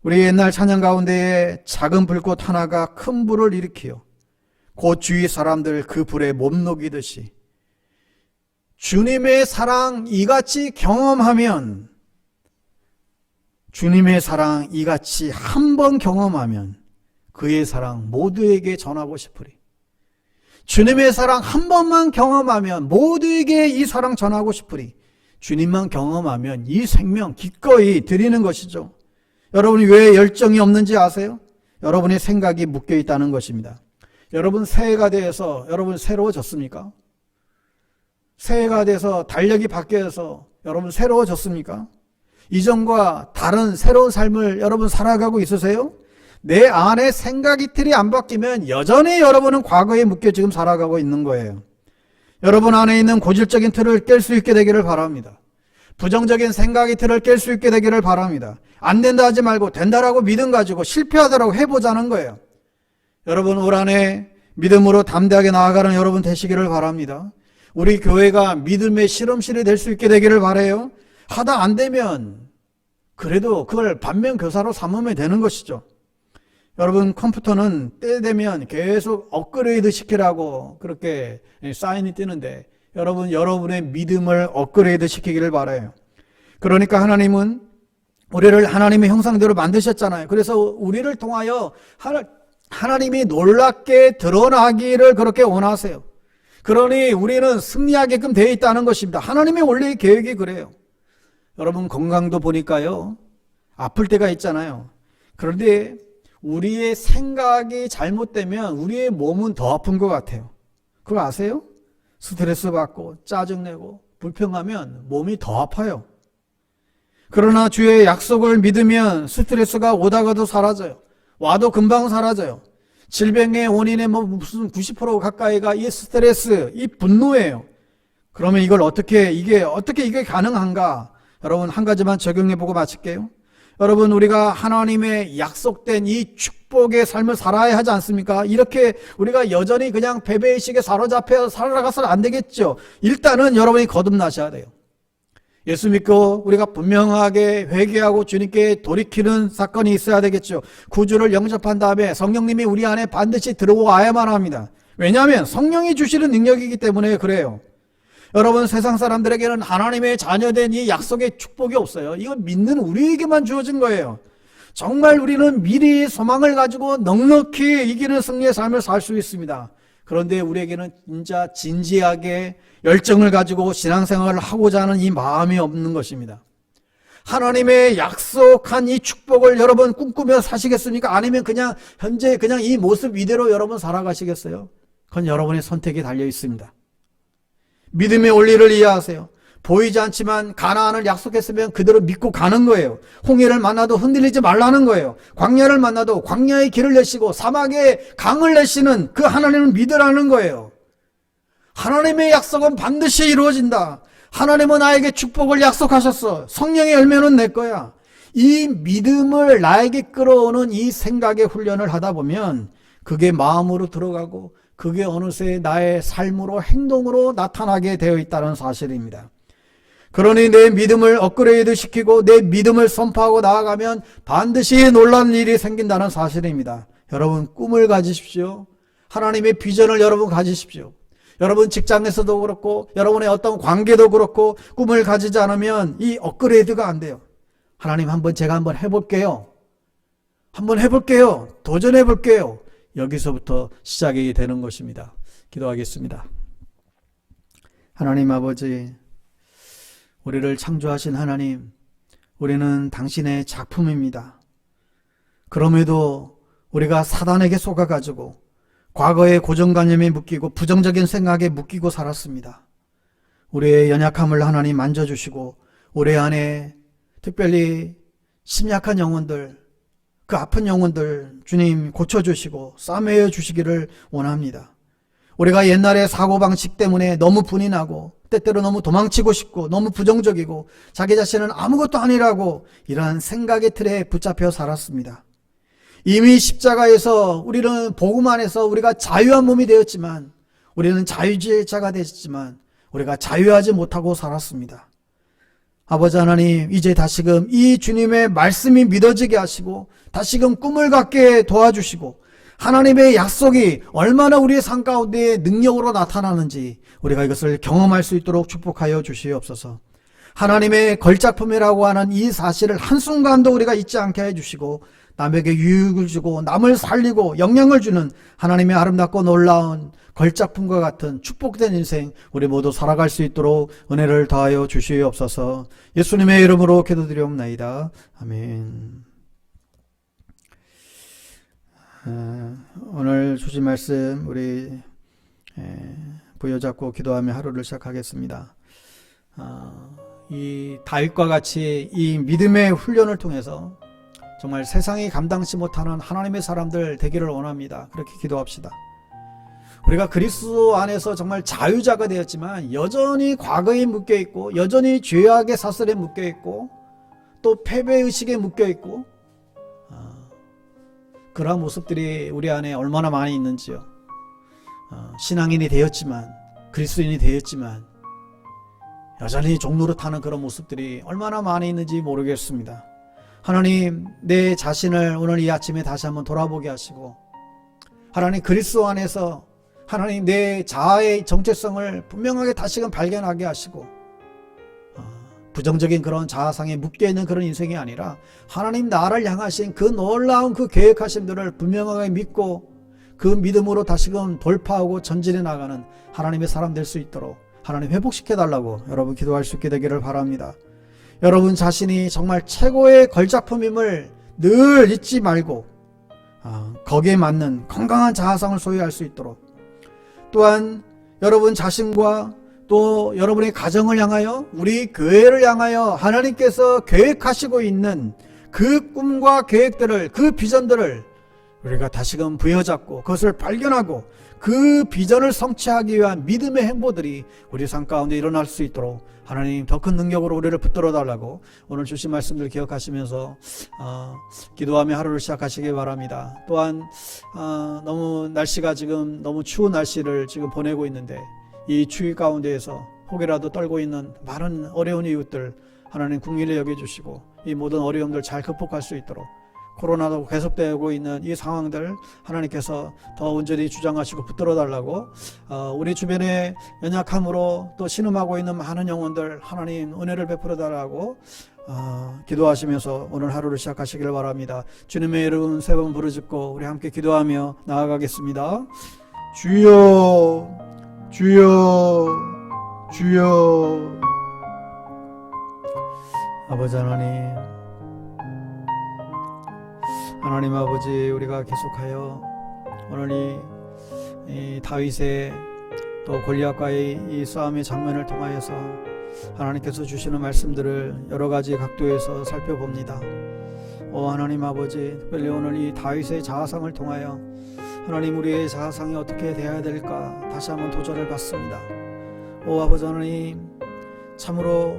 우리 옛날 찬양 가운데에 작은 불꽃 하나가 큰 불을 일으키요 곧 주위 사람들 그 불에 몸 녹이듯이 주님의 사랑 이같이 경험하면 주님의 사랑 이같이 한 번 경험하면 그의 사랑 모두에게 전하고 싶으리. 주님의 사랑 한 번만 경험하면 모두에게 이 사랑 전하고 싶으리. 주님만 경험하면 이 생명 기꺼이 드리는 것이죠. 여러분이 왜 열정이 없는지 아세요? 여러분의 생각이 묶여 있다는 것입니다. 여러분 새해가 돼서 여러분 새로워졌습니까? 새해가 돼서 달력이 바뀌어서 여러분 새로워졌습니까? 이전과 다른 새로운 삶을 여러분 살아가고 있으세요? 내 안에 생각이 틀이 안 바뀌면 여전히 여러분은 과거에 묶여 지금 살아가고 있는 거예요. 여러분 안에 있는 고질적인 틀을 깰 수 있게 되기를 바랍니다. 부정적인 생각의 틀을 깰 수 있게 되기를 바랍니다. 안 된다 하지 말고 된다라고 믿음 가지고 실패하더라고 해보자는 거예요. 여러분 올 한해 믿음으로 담대하게 나아가는 여러분 되시기를 바랍니다. 우리 교회가 믿음의 실험실이 될 수 있게 되기를 바라요. 하다 안 되면 그래도 그걸 반면교사로 삼으면 되는 것이죠. 여러분 컴퓨터는 때 되면 계속 업그레이드 시키라고 그렇게 사인이 뜨는데 여러분의 믿음을 업그레이드 시키기를 바라요. 그러니까 하나님은 우리를 하나님의 형상대로 만드셨잖아요. 그래서 우리를 통하여 하나님이 놀랍게 드러나기를 그렇게 원하세요. 그러니 우리는 승리하게끔 되어 있다는 것입니다. 하나님의 원래의 계획이 그래요. 여러분 건강도 보니까요, 아플 때가 있잖아요. 그런데 우리의 생각이 잘못되면 우리의 몸은 더 아픈 것 같아요. 그거 아세요? 스트레스 받고 짜증내고 불평하면 몸이 더 아파요. 그러나 주의 약속을 믿으면 스트레스가 오다가도 사라져요. 와도 금방 사라져요. 질병의 원인의 무슨 90% 가까이가 이 스트레스, 이 분노예요. 그러면 이게 어떻게 가능한가? 여러분 한 가지만 적용해보고 마칠게요. 여러분 우리가 하나님의 약속된 이 축복의 삶을 살아야 하지 않습니까? 이렇게 우리가 여전히 그냥 패배의식에 사로잡혀 살아가서는 안 되겠죠. 일단은 여러분이 거듭나셔야 돼요. 예수 믿고 우리가 분명하게 회개하고 주님께 돌이키는 사건이 있어야 되겠죠. 구주를 영접한 다음에 성령님이 우리 안에 반드시 들어와야만 합니다. 왜냐하면 성령이 주시는 능력이기 때문에 그래요. 여러분 세상 사람들에게는 하나님의 자녀된 이 약속의 축복이 없어요. 이거 믿는 우리에게만 주어진 거예요. 정말 우리는 미래의 소망을 가지고 넉넉히 이기는 승리의 삶을 살 수 있습니다. 그런데 우리에게는 진짜 진지하게 열정을 가지고 신앙생활을 하고자 하는 이 마음이 없는 것입니다. 하나님의 약속한 이 축복을 여러분 꿈꾸며 사시겠습니까? 아니면 그냥 현재 그냥 이 모습 이대로 여러분 살아가시겠어요? 그건 여러분의 선택에 달려 있습니다. 믿음의 원리를 이해하세요. 보이지 않지만 가나안을 약속했으면 그대로 믿고 가는 거예요. 홍해를 만나도 흔들리지 말라는 거예요. 광야를 만나도 광야의 길을 내시고 사막에 강을 내시는 그 하나님을 믿으라는 거예요. 하나님의 약속은 반드시 이루어진다. 하나님은 나에게 축복을 약속하셨어. 성령의 열매는 내 거야. 이 믿음을 나에게 끌어오는 이 생각의 훈련을 하다 보면 그게 마음으로 들어가고 그게 어느새 나의 삶으로 행동으로 나타나게 되어 있다는 사실입니다. 그러니 내 믿음을 업그레이드 시키고 내 믿음을 선포하고 나아가면 반드시 놀라운 일이 생긴다는 사실입니다. 여러분 꿈을 가지십시오. 하나님의 비전을 여러분 가지십시오. 여러분 직장에서도 그렇고 여러분의 어떤 관계도 그렇고 꿈을 가지지 않으면 이 업그레이드가 안 돼요. 하나님 제가 한번 해볼게요. 도전해볼게요. 여기서부터 시작이 되는 것입니다. 기도하겠습니다. 하나님 아버지, 우리를 창조하신 하나님, 우리는 당신의 작품입니다. 그럼에도 우리가 사단에게 속아가지고 과거의 고정관념에 묶이고 부정적인 생각에 묶이고 살았습니다. 우리의 연약함을 하나님 만져주시고 우리 안에 특별히 심약한 영혼들, 그 아픈 영혼들 주님 고쳐주시고 싸매어 주시기를 원합니다. 우리가 옛날의 사고방식 때문에 너무 분이 나고 때때로 너무 도망치고 싶고 너무 부정적이고 자기 자신은 아무것도 아니라고 이러한 생각의 틀에 붙잡혀 살았습니다. 이미 십자가에서 우리는 복음 안에서 우리가 자유한 몸이 되었지만 우리는 자유주의자가 됐지만 우리가 자유하지 못하고 살았습니다. 아버지 하나님, 이제 다시금 이 주님의 말씀이 믿어지게 하시고 다시금 꿈을 갖게 도와주시고 하나님의 약속이 얼마나 우리의 삶 가운데 능력으로 나타나는지 우리가 이것을 경험할 수 있도록 축복하여 주시옵소서. 하나님의 걸작품이라고 하는 이 사실을 한순간도 우리가 잊지 않게 해주시고 남에게 유익을 주고 남을 살리고 영향을 주는 하나님의 아름답고 놀라운 걸작품과 같은 축복된 인생 우리 모두 살아갈 수 있도록 은혜를 더하여 주시옵소서. 예수님의 이름으로 기도드리옵나이다. 아멘. 오늘 주신 말씀 우리 부여잡고 기도하며 하루를 시작하겠습니다. 이 다윗과 같이 이 믿음의 훈련을 통해서 정말 세상이 감당치 못하는 하나님의 사람들 되기를 원합니다. 그렇게 기도합시다. 우리가 그리스도 안에서 정말 자유자가 되었지만 여전히 과거에 묶여있고 여전히 죄악의 사슬에 묶여있고 또 패배의식에 묶여있고 그러한 모습들이 우리 안에 얼마나 많이 있는지요. 신앙인이 되었지만 그리스도인이 되었지만 여전히 종노릇하는 그런 모습들이 얼마나 많이 있는지 모르겠습니다. 하나님, 내 자신을 오늘 이 아침에 다시 한번 돌아보게 하시고 하나님 그리스도 안에서 하나님 내 자아의 정체성을 분명하게 다시금 발견하게 하시고 부정적인 그런 자아상에 묶여있는 그런 인생이 아니라 하나님 나를 향하신 그 놀라운 그 계획하심들을 분명하게 믿고 그 믿음으로 다시금 돌파하고 전진해 나가는 하나님의 사람 될 수 있도록 하나님 회복시켜달라고 여러분 기도할 수 있게 되기를 바랍니다. 여러분 자신이 정말 최고의 걸작품임을 늘 잊지 말고 거기에 맞는 건강한 자아상을 소유할 수 있도록, 또한 여러분 자신과 또 여러분의 가정을 향하여 우리 교회를 향하여 하나님께서 계획하시고 있는 그 꿈과 계획들을, 그 비전들을 우리가 다시금 부여잡고 그것을 발견하고 그 비전을 성취하기 위한 믿음의 행보들이 우리 삶 가운데 일어날 수 있도록 하나님 더 큰 능력으로 우리를 붙들어 달라고 오늘 주신 말씀들 기억하시면서 기도하며 하루를 시작하시기 바랍니다. 또한 너무 날씨가 지금 너무 추운 날씨를 지금 보내고 있는데 이 추위 가운데에서 혹이라도 떨고 있는 많은 어려운 이웃들 하나님 국민을 여겨주시고 이 모든 어려움들 잘 극복할 수 있도록, 코로나도 계속되고 있는 이 상황들 하나님께서 더 온전히 주장하시고 붙들어 달라고, 우리 주변에 연약함으로 또 신음하고 있는 많은 영혼들 하나님 은혜를 베풀어 달라고 기도하시면서 오늘 하루를 시작하시길 바랍니다. 주님의 이름 세 번 부르짖고 우리 함께 기도하며 나아가겠습니다. 주여 주여 주여. 아버지 하나님 아버지, 우리가 계속하여 오늘 이 다윗의 또 골리앗과의 이 싸움의 장면을 통하여서 하나님께서 주시는 말씀들을 여러 가지 각도에서 살펴봅니다. 하나님 아버지, 특별히 오늘 이 다윗의 자아상을 통하여 하나님 우리의 자아상이 어떻게 되어야 될까 다시 한번 도전을 받습니다. 아버지 하나님, 참으로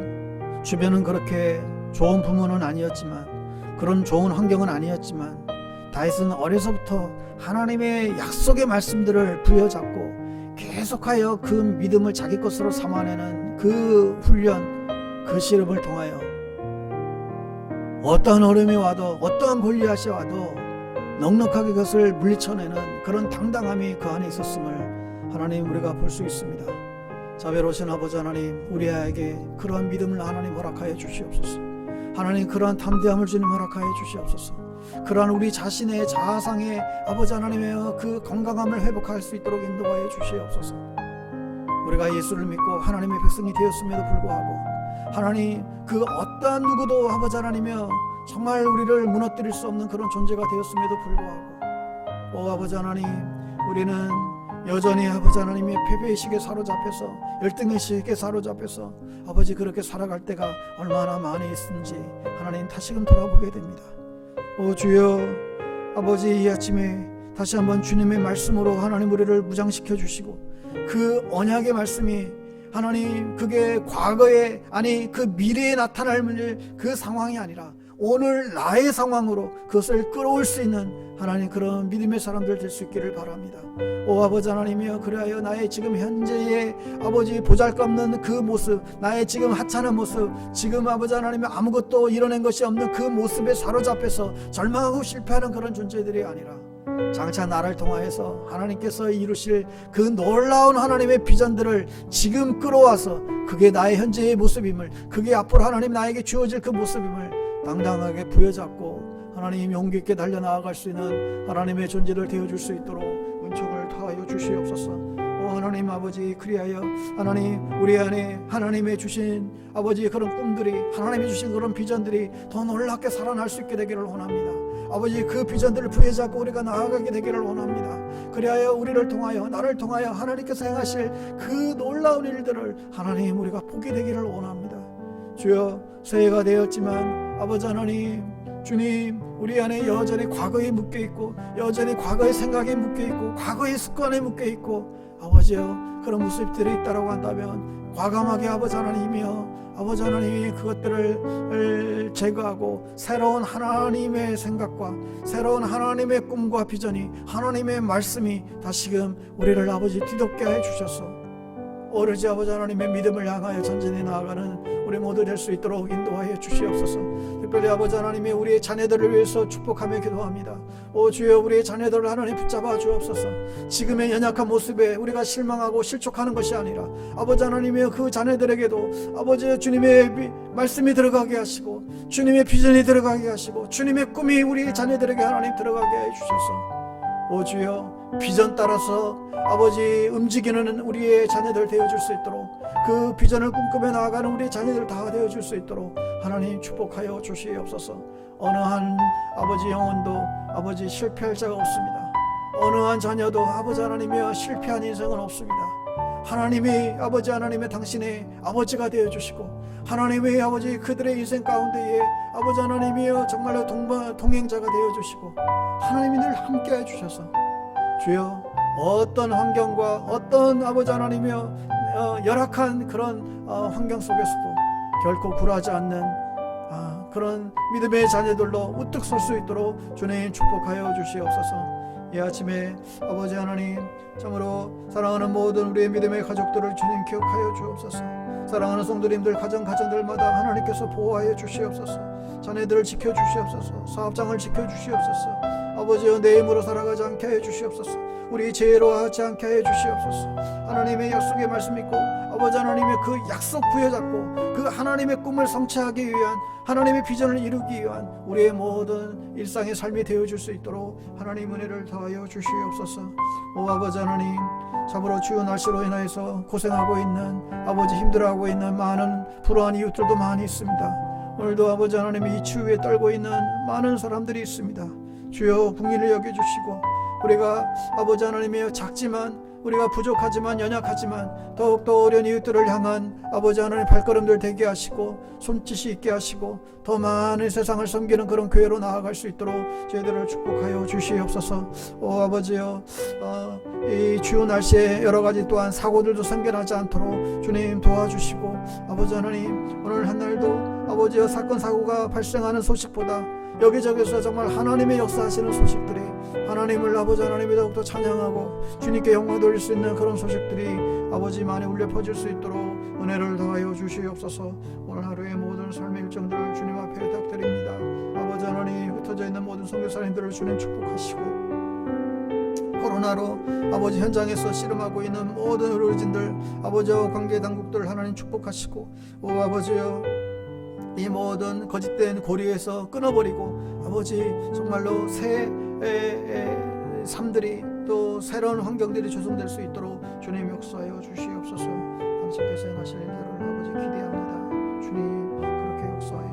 주변은 그렇게 좋은 부모는 아니었지만, 그런 좋은 환경은 아니었지만 다윗은 어려서부터 하나님의 약속의 말씀들을 부여잡고 계속하여 그 믿음을 자기 것으로 삼아내는 그 훈련, 그 시름을 통하여 어떠한 어려움이 와도 어떠한 골리앗이 와도 넉넉하게 그것을 물리쳐내는 그런 당당함이 그 안에 있었음을 하나님 우리가 볼 수 있습니다. 자비로우신 아버지 하나님, 우리에게 그러한 믿음을 하나님 허락하여 주시옵소서. 하나님 그러한 담대함을 주님 허락하여 주시옵소서. 그러한 우리 자신의 자아상의 아버지 하나님의 그 건강함을 회복할 수 있도록 인도하여 주시옵소서. 우리가 예수를 믿고 하나님의 백성이 되었음에도 불구하고 하나님 그 어떠한 누구도 아버지 하나님이여 정말 우리를 무너뜨릴 수 없는 그런 존재가 되었음에도 불구하고 아버지 하나님, 우리는 여전히 아버지 하나님의 패배의식에 사로잡혀서, 열등의식에 사로잡혀서 아버지 그렇게 살아갈 때가 얼마나 많이 있는지 하나님 다시금 돌아보게 됩니다. 주여 아버지, 이 아침에 다시 한번 주님의 말씀으로 하나님 우리를 무장시켜 주시고, 그 언약의 말씀이 하나님 그게 과거에 아니 그 미래에 나타날 그 상황이 아니라 오늘 나의 상황으로 그것을 끌어올 수 있는 하나님 그런 믿음의 사람들 될 수 있기를 바랍니다. 아버지 하나님이여, 그리하여 나의 지금 현재의 아버지 보잘것없는 그 모습, 나의 지금 하찮은 모습, 지금 아버지 하나님이 아무것도 이뤄낸 것이 없는 그 모습에 사로잡혀서 절망하고 실패하는 그런 존재들이 아니라 장차 나를 통하여서 하나님께서 이루실 그 놀라운 하나님의 비전들을 지금 끌어와서 그게 나의 현재의 모습임을, 그게 앞으로 하나님 나에게 주어질 그 모습임을 당당하게 부여잡고 하나님 용기 있게 달려나아갈 수 있는 하나님의 존재를 되어줄 수 있도록 은총을 더하여 주시옵소서. 하나님 아버지, 그리하여 하나님 우리 안에 하나님의 주신 아버지 그런 꿈들이, 하나님이 주신 그런 비전들이 더 놀랍게 살아날 수 있게 되기를 원합니다. 아버지 그 비전들을 부여잡고 우리가 나아가게 되기를 원합니다. 그리하여 우리를 통하여, 나를 통하여 하나님께서 행하실 그 놀라운 일들을 하나님 우리가 보게 되기를 원합니다. 주여, 새해가 되었지만 아버지 하나님, 주님, 우리 안에 여전히 과거에 묶여있고, 여전히 과거의 생각에 묶여있고, 과거의 습관에 묶여있고, 아버지여 그런 모습들이 있다고 한다면 과감하게 아버지 하나님이여, 아버지 하나님이 그것들을 제거하고 새로운 하나님의 생각과 새로운 하나님의 꿈과 비전이, 하나님의 말씀이 다시금 우리를 아버지 뒤덮게 해 주셔서 오로지 아버지 하나님의 믿음을 향하여 전진해 나아가는 우리 우리 모두 될 수 있도록 인도하여 주시옵소서. 특별히 아버지 하나님이 우리의 자녀들을 위해서 축복하며 기도합니다. 오 주여, 우리의 자녀들을 하나님 붙잡아 주옵소서. 지금의 연약한 모습에 우리가 실망하고 실족하는 것이 아니라 아버지 하나님의 그 자녀들에게도 아버지 주님의 말씀이 들어가게 하시고 주님의 비전이 들어가게 하시고 주님의 꿈이 우리 자녀들에게 하나님 들어가게 해주셔서 오 주여, 비전 따라서 아버지 움직이는 우리의 자녀들 되어줄 수 있도록, 그 비전을 꿈꾸며 나아가는 우리의 자녀들 다 되어줄 수 있도록 하나님 축복하여 주시옵소서. 어느 한 아버지 영혼도 아버지 실패할 자가 없습니다. 어느 한 자녀도 아버지 하나님이여 실패한 인생은 없습니다. 하나님이 아버지 하나님의 당신의 아버지가 되어주시고 하나님의 아버지 그들의 인생 가운데에 아버지 하나님이여 정말로 동행자가 되어주시고 하나님이 늘 함께 해주셔서 주여, 어떤 환경과 어떤 아버지 하나님이여 열악한 그런 환경 속에서도 결코 굴하지 않는 그런 믿음의 자녀들로 우뚝 설 수 있도록 주님 축복하여 주시옵소서. 이 아침에 아버지 하나님, 참으로 사랑하는 모든 우리의 믿음의 가족들을 주님 기억하여 주옵소서. 사랑하는 성도님들 가정들마다 하나님께서 보호하여 주시옵소서. 자녀들을 지켜주시옵소서. 사업장을 지켜주시옵소서. 아버지여, 내 힘으로 살아가지 않게 해 주시옵소서. 우리 죄로 하지 않게 해 주시옵소서. 하나님의 약속의 말씀 믿고 아버지 하나님의 그 약속 부여잡고 그 하나님의 꿈을 성취하기 위한, 하나님의 비전을 이루기 위한 우리의 모든 일상의 삶이 되어줄 수 있도록 하나님 은혜를 더하여 주시옵소서. 오 아버지 하나님, 참으로 추운 날씨로 인하여서 고생하고 있는 아버지, 힘들어하고 있는 많은 불우한 이웃들도 많이 있습니다. 오늘도 아버지 하나님이 이 추위에 떨고 있는 많은 사람들이 있습니다. 주여, 국민을 여겨주시고 우리가 아버지 하나님이여 작지만, 우리가 부족하지만 연약하지만 더욱더 어려운 이웃들을 향한 아버지 하나님 발걸음들 되게 하시고 손짓이 있게 하시고 더 많은 세상을 섬기는 그런 교회로 나아갈 수 있도록 저희들을 축복하여 주시옵소서. 오 아버지여, 이 추운 날씨에 여러가지 또한 사고들도 생겨나지 않도록 주님 도와주시고, 아버지 하나님 오늘 한날도 아버지여 사건 사고가 발생하는 소식보다 여기저기서 정말 하나님의 역사하시는 소식들이, 하나님을 아버지 하나님이 더욱더 찬양하고 주님께 영광 돌릴 수 있는 그런 소식들이 아버지 많이 울려 퍼질 수 있도록 은혜를 더하여 주시옵소서. 오늘 하루의 모든 삶의 일정들을 주님 앞에 부탁드립니다. 아버지 하나님, 흩어져 있는 모든 선교사님들을 주님 축복하시고, 코로나로 아버지 현장에서 씨름하고 있는 모든 의료진들, 아버지와 관계 당국들 하나님 축복하시고, 오 아버지여, 이 모든 거짓된 고리에서 끊어버리고 아버지 정말로 새 삶들이, 또 새로운 환경들이 조성될 수 있도록 주님 역사하여 주시옵소서. 당신께서 행하실 일들을 아버지 기대합니다. 주님 그렇게 역사하여